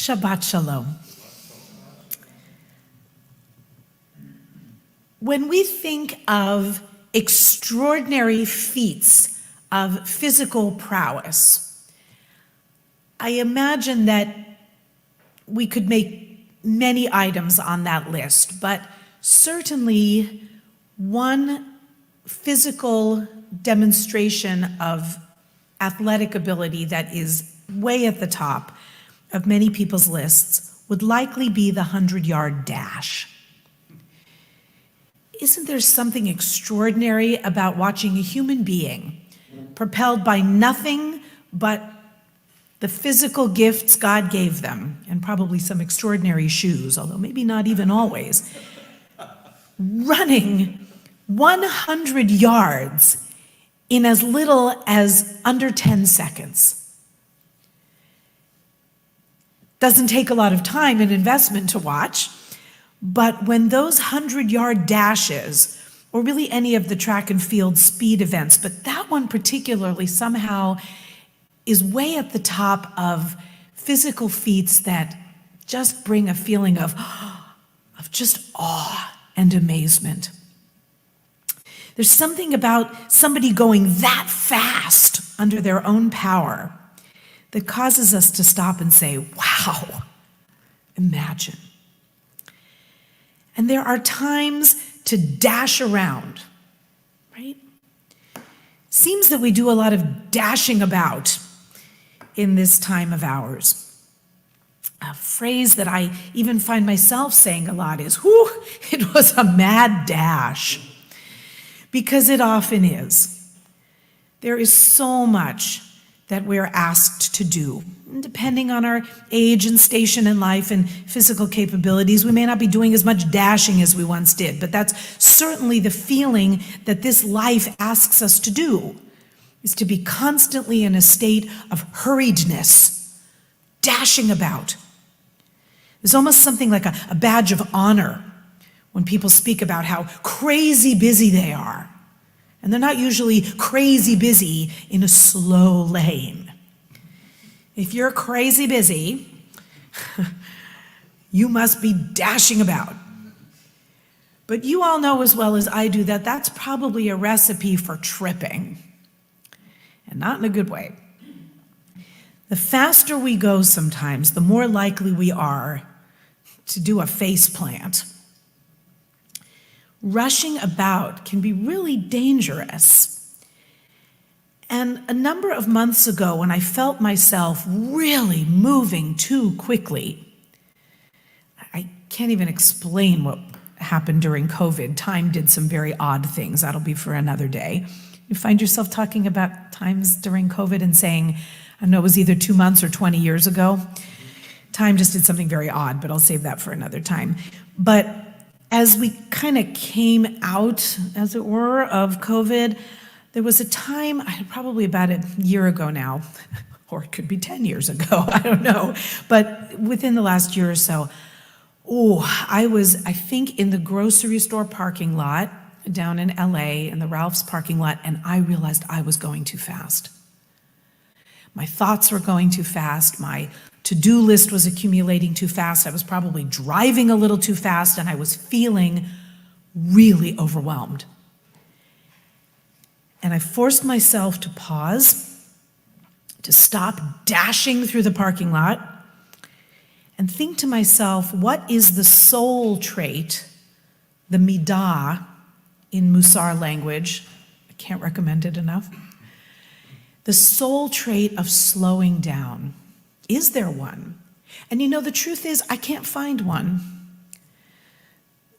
Shabbat Shalom. When we think of extraordinary feats of physical prowess, I imagine that we could make many items on that list, but certainly one physical demonstration of athletic ability that is way at the top of many people's lists would likely be the 100-yard dash. Isn't there something extraordinary about watching a human being propelled by nothing but the physical gifts God gave them, and probably some extraordinary shoes, although maybe not even always, running 100 yards in as little as under 10 seconds? Doesn't take a lot of time and investment to watch, but when those 100-yard dashes, or really any of the track and field speed events, but that one particularly somehow is way at the top of physical feats that just bring a feeling of just awe and amazement. There's something about somebody going that fast under their own power that causes us to stop and say, wow, imagine. And there are times to dash around, right? Seems that we do a lot of dashing about in this time of ours. A phrase that I even find myself saying a lot is, whew, it was a mad dash. Because it often is. There is so much that we're asked to do. And depending on our age and station in life and physical capabilities, we may not be doing as much dashing as we once did, but that's certainly the feeling that this life asks us to do, is to be constantly in a state of hurriedness, dashing about. There's almost something like a badge of honor when people speak about how crazy busy they are. And they're not usually crazy busy in a slow lane. If you're crazy busy, you must be dashing about. But you all know as well as I do that that's probably a recipe for tripping, and not in a good way. The faster we go sometimes, the more likely we are to do a face plant. Rushing about can be really dangerous. And a number of months ago, when I felt myself really moving too quickly, I can't even explain what happened during COVID. Time did some very odd things. That'll be for another day. You find yourself talking about times during COVID and saying, I know it was either 2 months or 20 years ago. Time just did something very odd, but I'll save that for another time. But as we kind of came out, as it were, of COVID, there was a time, probably about a year ago now, or it could be 10 years ago, I don't know, but within the last year or so, I was, I think, in the grocery store parking lot down in LA, in the Ralph's parking lot, and I realized I was going too fast. My thoughts were going too fast, my to-do list was accumulating too fast, I was probably driving a little too fast, and I was feeling really overwhelmed. And I forced myself to pause, to stop dashing through the parking lot, and think to myself, what is the soul trait, the midah in Musar language? I can't recommend it enough. The soul trait of slowing down. Is there one? And you know, the truth is, I can't find one.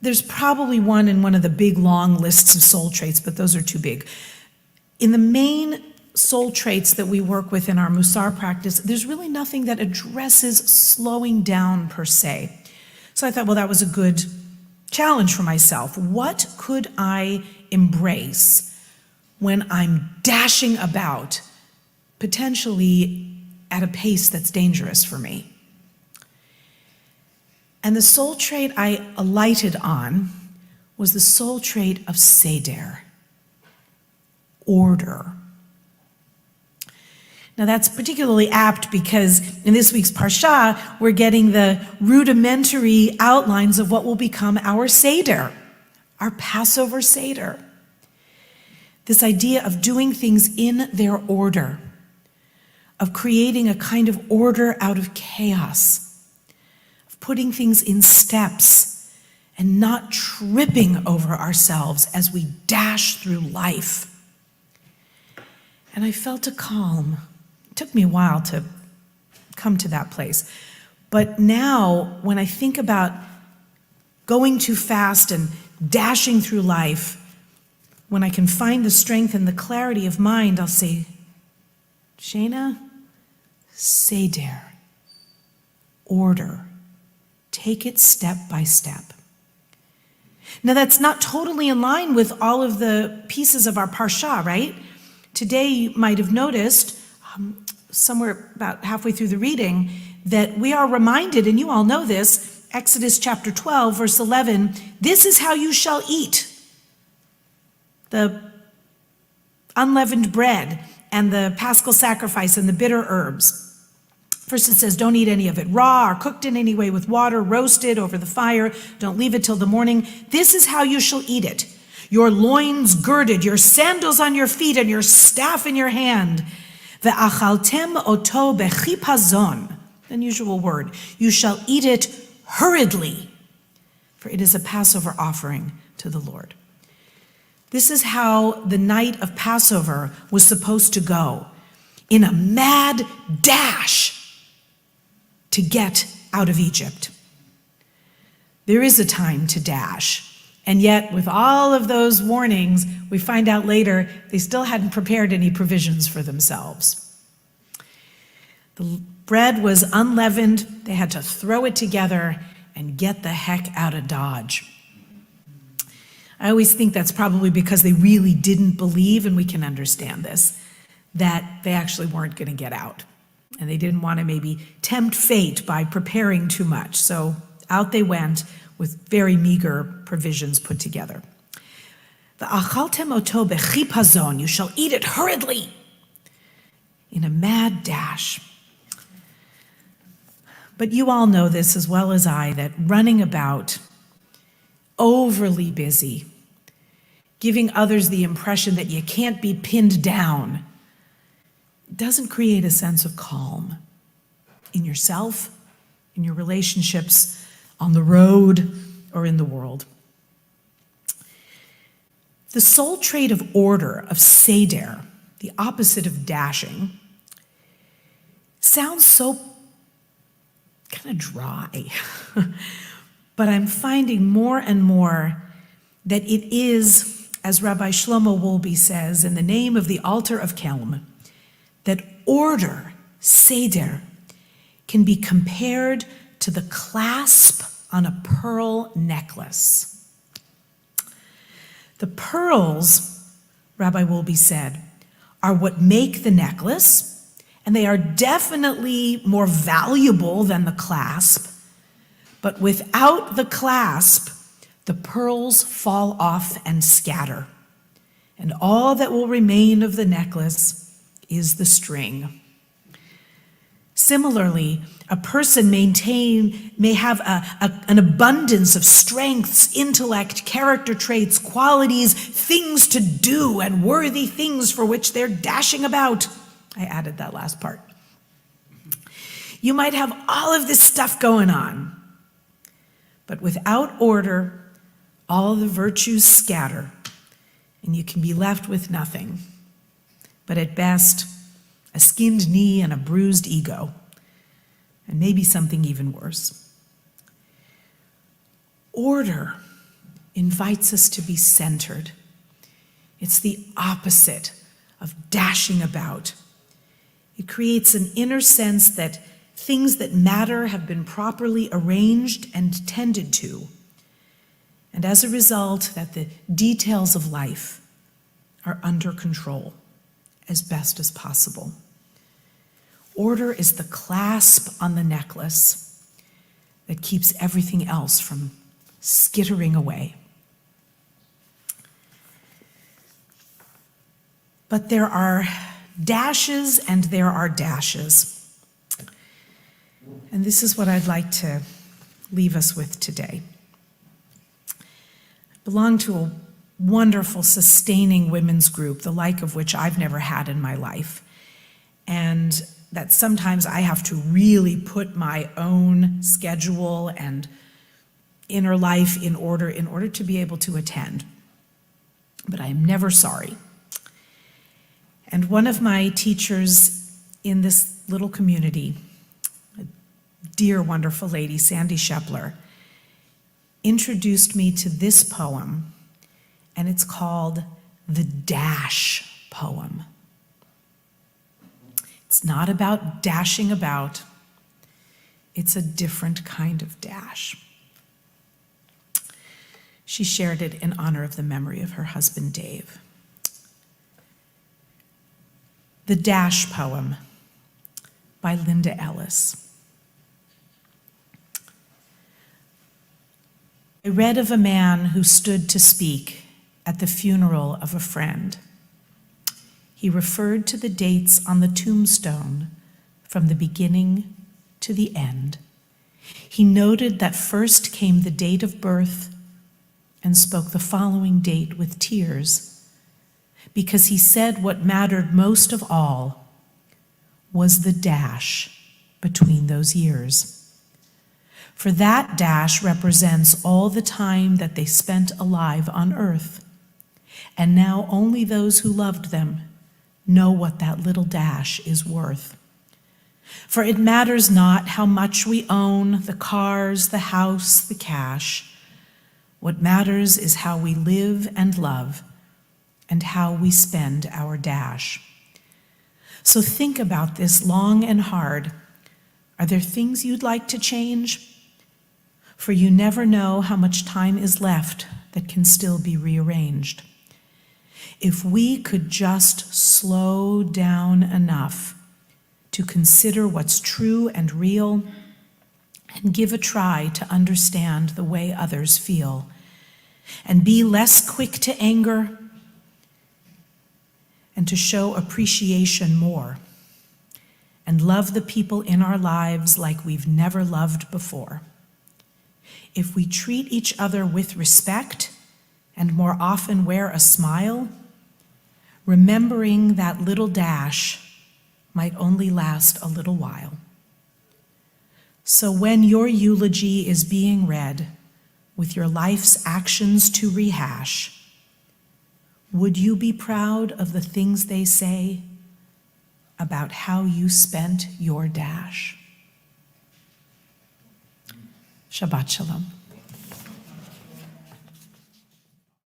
There's probably one in one of the big long lists of soul traits, but those are too big. In the main soul traits that we work with in our Musar practice, there's really nothing that addresses slowing down per se. So I thought, well, that was a good challenge for myself. What could I embrace when I'm dashing about, potentially at a pace that's dangerous for me? And the soul trait I alighted on was the soul trait of seder, order. Now that's particularly apt because in this week's Parsha, we're getting the rudimentary outlines of what will become our Seder, our Passover Seder. This idea of doing things in their order, of creating a kind of order out of chaos, of putting things in steps and not tripping over ourselves as we dash through life. And I felt a calm. It took me a while to come to that place. But now, when I think about going too fast and dashing through life, when I can find the strength and the clarity of mind, I'll say, Shana, Seder, order. Take it step by step. Now that's not totally in line with all of the pieces of our Parsha, right? Today you might have noticed, somewhere about halfway through the reading, that we are reminded, and you all know this, Exodus chapter 12, verse 11, this is how you shall eat the unleavened bread and the paschal sacrifice and the bitter herbs. First it says, don't eat any of it raw or cooked in any way with water, roasted over the fire. Don't leave it till the morning. This is how you shall eat it. Your loins girded, your sandals on your feet, and your staff in your hand. Ve'achaltem oto bechipazon, unusual word. You shall eat it hurriedly, for it is a Passover offering to the Lord. This is how the night of Passover was supposed to go, in a mad dash to get out of Egypt. There is a time to dash, and yet with all of those warnings, we find out later they still hadn't prepared any provisions for themselves. The bread was unleavened, they had to throw it together and get the heck out of Dodge. I always think that's probably because they really didn't believe, and we can understand this, that they actually weren't going to get out. And they didn't want to maybe tempt fate by preparing too much. So out they went with very meager provisions put together. V'achaltem oto bechipazon, you shall eat it hurriedly, in a mad dash. But you all know this as well as I, that running about, overly busy, giving others the impression that you can't be pinned down, doesn't create a sense of calm in yourself, in your relationships, on the road, or in the world. The sole trait of order, of Seder, the opposite of dashing, sounds so kind of dry. But I'm finding more and more that it is, as Rabbi Shlomo Wolbe says, in the name of the altar of Kelm, that order, Seder, can be compared to the clasp on a pearl necklace. The pearls, Rabbi Wolbe said, are what make the necklace, and they are definitely more valuable than the clasp. But without the clasp, the pearls fall off and scatter, and all that will remain of the necklace is the string. Similarly, a person may have an abundance of strengths, intellect, character traits, qualities, things to do, and worthy things for which they're dashing about. I added that last part. You might have all of this stuff going on, but without order, all the virtues scatter, and you can be left with nothing. But at best, a skinned knee and a bruised ego, and maybe something even worse. Order invites us to be centered. It's the opposite of dashing about. It creates an inner sense that things that matter have been properly arranged and tended to, and as a result, that the details of life are under control as best as possible. Order is the clasp on the necklace that keeps everything else from skittering away. But there are Dashes, and there are dashes. And this is what I'd like to leave us with today. I belong to a wonderful, sustaining women's group, the like of which I've never had in my life. And that sometimes I have to really put my own schedule and inner life in order to be able to attend. But I am never sorry. And one of my teachers in this little community, a dear, wonderful lady, Sandy Shepler, introduced me to this poem, and it's called the Dash poem. It's not about dashing about. It's a different kind of dash. She shared it in honor of the memory of her husband, Dave. The Dash poem by Linda Ellis. I read of a man who stood to speak at the funeral of a friend. He referred to the dates on the tombstone from the beginning to the end. He noted that first came the date of birth and spoke the following date with tears, because he said what mattered most of all was the dash between those years. For that dash represents all the time that they spent alive on earth, and now only those who loved them know what that little dash is worth. For it matters not how much we own, the cars, the house, the cash. What matters is how we live and love, and how we spend our dash. So think about this long and hard. Are there things you'd like to change? For you never know how much time is left that can still be rearranged. If we could just slow down enough to consider what's true and real and give a try to understand the way others feel, and be less quick to anger and to show appreciation more, and love the people in our lives like we've never loved before. If we treat each other with respect and more often wear a smile, remembering that little dash might only last a little while. So when your eulogy is being read with your life's actions to rehash, would you be proud of the things they say about how you spent your dash? Shabbat Shalom.